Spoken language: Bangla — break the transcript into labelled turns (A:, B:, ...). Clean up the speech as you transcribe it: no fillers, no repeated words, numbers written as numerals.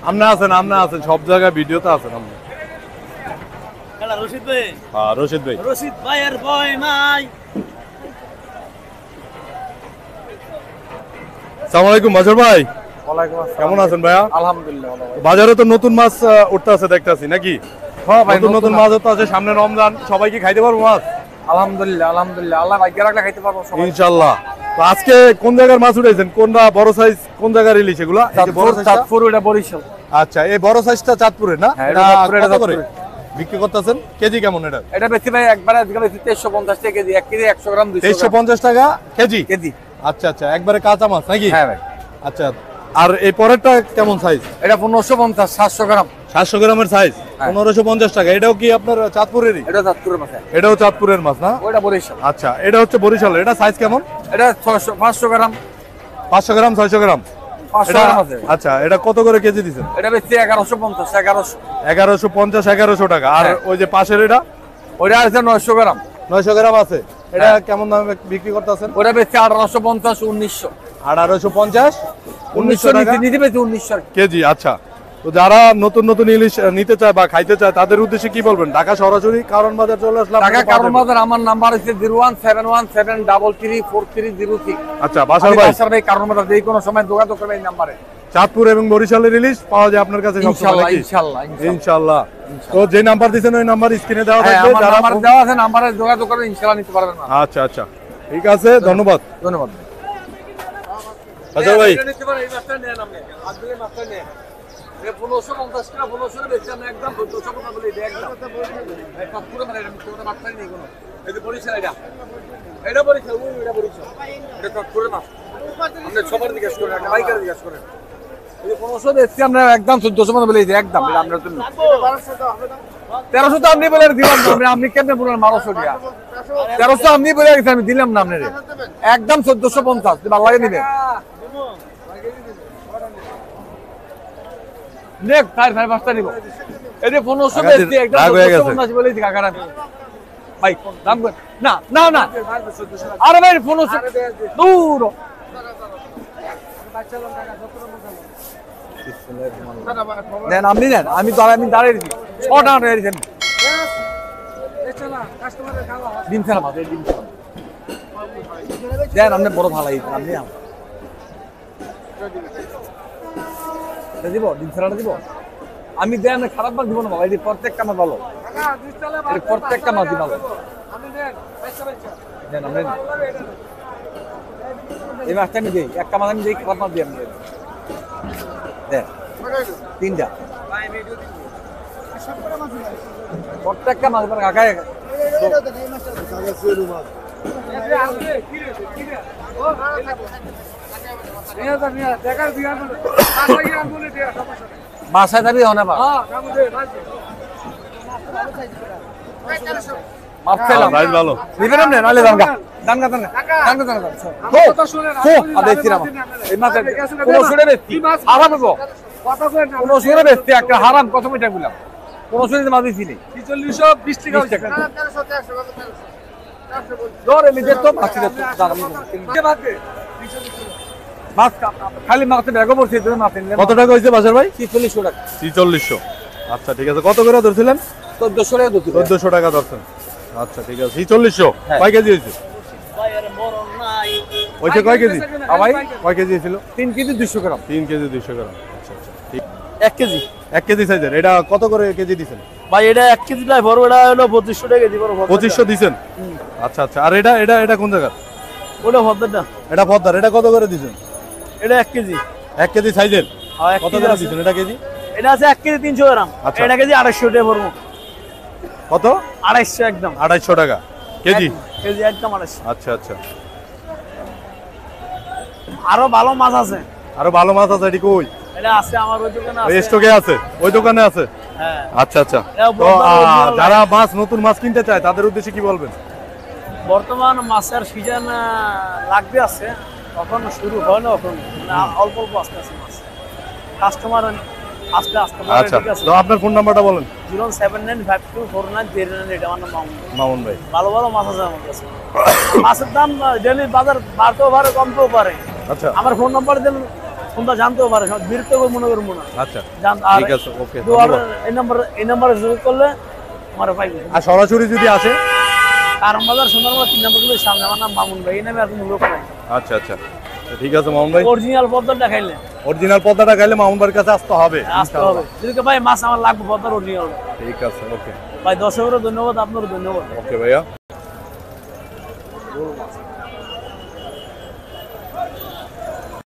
A: আপনি আছেন সব জায়গায় ভিডিওতে আছেন আপনি।
B: রশিদ ভাই,
A: হ্যাঁ রশিদ ভাই।
B: রশিদ ভাইয়ের ভয় নাই।
A: আসসালামু আলাইকুম বাজার ভাই।
C: ওয়ালাইকুম আসসালাম।
A: কেমন আছেন ভাইয়া?
C: আলহামদুলিল্লাহ ভালো ভাই।
A: বাজারে তো নতুন মাছ উঠতে আছে দেখতেছি নাকি?
C: হ্যাঁ ভাই,
A: নতুন মাছ তো আছে, সামনে রমজান, সবাই কি খাইতে পারবো মাছ?
C: আলহামদুলিল্লাহ আলহামদুলিল্লাহ, আল্লাহ ভাগ্য রাখলে খাইতে পারবো সবাই
A: ইনশাআল্লাহ। তো আজকে কোন জায়গার মাছ উঠাইছেন? কোনটা বড় সাইজ, কোন জায়গার ইলিশ এগুলা? এই যে বড় সাইজটা?
C: চাঁদপুর, এটা বরিশাল।
A: আচ্ছা, এই বড় সাইজটা চাঁদপুরের না?
C: হ্যাঁ,
A: এটা
C: এটা চাঁদপুরের,
A: কত
C: এটা
A: করে
C: চাঁদপুরের।
A: বিক্রি করতেছেন? কেজি কেমন এটা?
C: এটা বেশি ভাই একবারে আজকে বেশি 2350 টাকা কেজি, 1 কেজি 100 গ্রাম 200 গ্রাম
A: 2350 টাকা কেজি?
C: কেজি।
A: আচ্ছা আচ্ছা, একবারে কাঁচা মাছ নাকি?
C: হ্যাঁ ভাই।
A: আচ্ছা, আর এই পরেরটা কেমন সাইজ?
C: এটা 1550 700 গ্রাম।
A: 700 গ্রামের সাইজ,
C: হ্যাঁ।
A: 1550 টাকা। এটাও কি আপনার চাঁদপুরেরই?
C: এটা চাঁদপুরের মাছ।
A: এটাও চাঁদপুরের মাছ না?
C: ওটা বরিশাল।
A: আচ্ছা, এটা হচ্ছে বরিশালের। এটা সাইজ কেমন?
C: এটা 500 গ্রাম।
A: 500 গ্রাম 600 গ্রাম?
C: 500
A: এটা
C: গ্রাম আছে।
A: আচ্ছা, এটা কত করে কেজি দিচ্ছেন?
C: এটা বেশি 1150 1100।
A: 1150 1100 টাকা। আর
C: হ্যাঁ।
A: ওই যে পাশের এটা
C: ওটা আছে 900 গ্রাম।
A: 900 গ্রাম আছে। এটা
C: হ্যাঁ।
A: কেমন দামে বিক্রি করতেছেন?
C: ওটা বেশি 1850 1900।
A: 1850 1900 টাকা
C: নিতে বেশি 1900
A: কেজি। আচ্ছা, তো যারা নতুন নতুন ইলিশ নিতে চায় বা খাইতে চায় তাদের উদ্দেশ্যে কি বলবেন? ঢাকা সরাসরি কারণ বাজার চলে আসলাম।
C: টাকা কারণ বাজার। আমার নাম্বার হচ্ছে 01717334303।
A: আচ্ছা, বাসার ভাই
C: বাসার ভাই কারণ বাজার, যে কোনো সময় যোগাযোগ করবে এই নাম্বারে।
A: চাঁদপুর এবং বরিশালের ইলিশ পাওয়া যায় আপনার কাছে সবসময়
C: ইনশাআল্লাহ
A: নাকি?
C: ইনশাআল্লাহ
A: ইনশাআল্লাহ। তো যে নাম্বার দিয়েছেন ওই নাম্বার স্ক্রিনে দেওয়া
C: হ্যাঁ,
A: থাকবে।
C: আমার
A: যারা
C: নাম্বার দেওয়া আছে, নাম্বারে যোগাযোগ করবে, ইনশাআল্লাহ নিতে পারবেন না।
A: আচ্ছা আচ্ছা, ঠিক আছে, ধন্যবাদ।
C: ধন্যবাদ।
A: আচ্ছা ভাই,
C: এটা নিতে পারেন, এই মাছটা নেন আপনি। আর দুই মাছটা নেন। এ 1550 টাকা, 1500 এর বেশি আমরা একদম 1400 টাকা বলি, এটা একদম। এই পুরো মানে এটা মিথ্যা কথা মাছটাই নেই কোনো। এই যে বরিশাল এটা। এটা বরিশাল, ওই এটা বরিশাল। এটা পুরো মাছ। আপনি সবার জিজ্ঞেস করেন, একটা বাইকার জিজ্ঞেস করেন। এই যে 1500 বেশি আমরা একদম 1400 টাকা বলি, এটা একদম। এটা আমরা জন্য 1300 তো আপনি বলে দিলাম না, আপনি কেমনে বলেন 1200 টাকা? 1300 আপনি বলে গেছেন, আমি দিলাম না আপনারে। একদম 1450, ভালো লাগে নিবেন। নেক ফায়ার পাঁচটা নিব। এই যে 1500 বেশি একদম 1450 বলেই দিকা কারণ ভাই দাম কর না না না। আরে ভাই 1500 দূর দেন, আপনি নেন, আমি দাঁড়িয়ে দিচ্ছি 6 টাকা দাঁড়িয়ে দিচ্ছেন। ডিম ছাড়া মাছ, ডিম ছাড়া দেন, আপনি বড় ভালো আপনি দিব, ডিম ছাড়াটা দিব আমি। দেন, খারাপ মাছ দিব না বাবা, এটি প্রত্যেকটা মাছ ভালো, প্রত্যেকটা মাছই ভালো। দেন আপনি এই মাছটা আমি দিই, একটা মাছ আমি দিই, খারাপ মাছ দিই আপনি দেন। 3টা প্রত্যেকটা মাছ কাকায় বাসায় যাবি হনে বা মাছ খেলাম
A: ভালো।
C: নিবেন আপনি, নাহলে দাঙ্গা দাঙ্গা দাঙ্গা দাঙ্গা দাঙ্গা এই মাছ 1500 বেশি হারাম হবো, 1500 বেশি একটা হারাম। কত মিটার গুলাম 1500 মাছ দিছি নেই, 420 টাকা ধরে নিজে তো মাছ খালি মাছ ব্যাগও পড়ছে।
A: কত টাকা হয়েছে বাজার ভাই?
C: 4300 টাকা।
A: 4300। আচ্ছা ঠিক আছে, কত করে ধরছিলেন?
C: 1400 টাকা ধরছি।
A: 1400 টাকা ধরছেন। আচ্ছা ঠিক আছে, 4300।
C: হ্যাঁ।
A: কয় কেজি হয়েছে?
B: ভাইয়ের মরণ নাই।
A: ওইটা কয় কেজি?
C: ভাই
A: কয় কেজি ছিল?
C: 3 কেজি 200 গ্রাম।
A: 3 কেজি 200 গ্রাম। আচ্ছা আচ্ছা, ঠিক।
B: 1 কেজি
A: 1 কেজি সাইজের। এটা কত করে কেজি দিছেন?
B: ভাই, এটা 1 কেজি লাই বড়, এটা হলো 2500 টাকা কেজি বড়।
A: 2500 দিছেন? আচ্ছা আচ্ছা, আর এটা এটা এটা কোন জায়গা?
B: ওটা ভদ্রটা,
A: এটা পদ্মার। এটা কত করে দিছেন?
B: এটা 1 কেজি।
A: 1 কেজি সাইজের?
B: হ্যাঁ, 1
A: কত
B: কেজি
A: করে
B: আছে।
A: দিছেন এটা কেজি?
B: এটা আছে 1 কেজি 300 গ্রাম।
A: আচ্ছা।
B: এটা কেজি 250 টাকা পড়বো।
A: কত?
B: 250 একদম
A: 250 টাকা কেজি?
B: কেজি একদম 250।
A: আচ্ছা আচ্ছা,
B: আরো ভালো মাছ আছে।
A: আরো ভালো মাছ আছে? এটি কই?
B: এটা আছে আমার ওই দোকানে
A: ওই
B: আছে।
A: স্টকে আছে? ওই দোকানে আছে?
B: হ্যাঁ।
A: আচ্ছা আচ্ছা।
B: এটাও
A: তো
B: বর্তমান original
A: যারা মাছ নতুন মাছ কিনতে চায় তাদের উদ্দেশ্যে কি বলবেন?
B: বর্তমান মাছের সিজন লাগবে আছে, তখন শুরু হয় না, এখন অল্প অল্প আস্তে আস্তে মাছ কাস্টমার আস্তে আস্তে বলে।
A: আচ্ছা,
B: ঠিক আছে,
A: তো আপনার ফোন নাম্বারটা বলেন।
B: 07952493939। এটা আমার নাম
A: মামুন ভাই।
B: ভালো ভালো মাছ আছে আমার কাছে। মাছের দাম ডেলি বাজার বাড়তেও পারে, কমতেও পারে।
A: আচ্ছা
B: আমার ফোন নাম্বার দিন, কোনটা জানতেও পারে, বিরক্ত করে মনে করবো না।
A: আচ্ছা
B: আর
A: ঠিক আছে, ওকে,
B: এই নাম্বারে যোগাযোগ করলে আমার পাইবে।
A: আর সরাসরি যদি আসে?
B: কারণ বাজার সুন্দরবন 3 নম্বর গুলোর সামনে, আমার নাম মামুন ভাই, এই নামে আর কোনো লোক নাই।
A: আচ্ছা আচ্ছা, ঠিক আছে মামুন ভাই,
B: অরিজিনাল পদ্মাটা খাইলে,
A: অরিজিনাল পদ্মাটা খাইলে মামুন ভাইয়ের কাছে আসতে হবে।
B: আসতে হবে। যদি ভাই মাছ আমার লাগবে পদ্মার অরিজিনাল।
A: ঠিক আছে, ওকে
B: ভাই, দর্শকেরও ধন্যবাদ, আপনারও ধন্যবাদ।
A: ওকে ভাইয়া।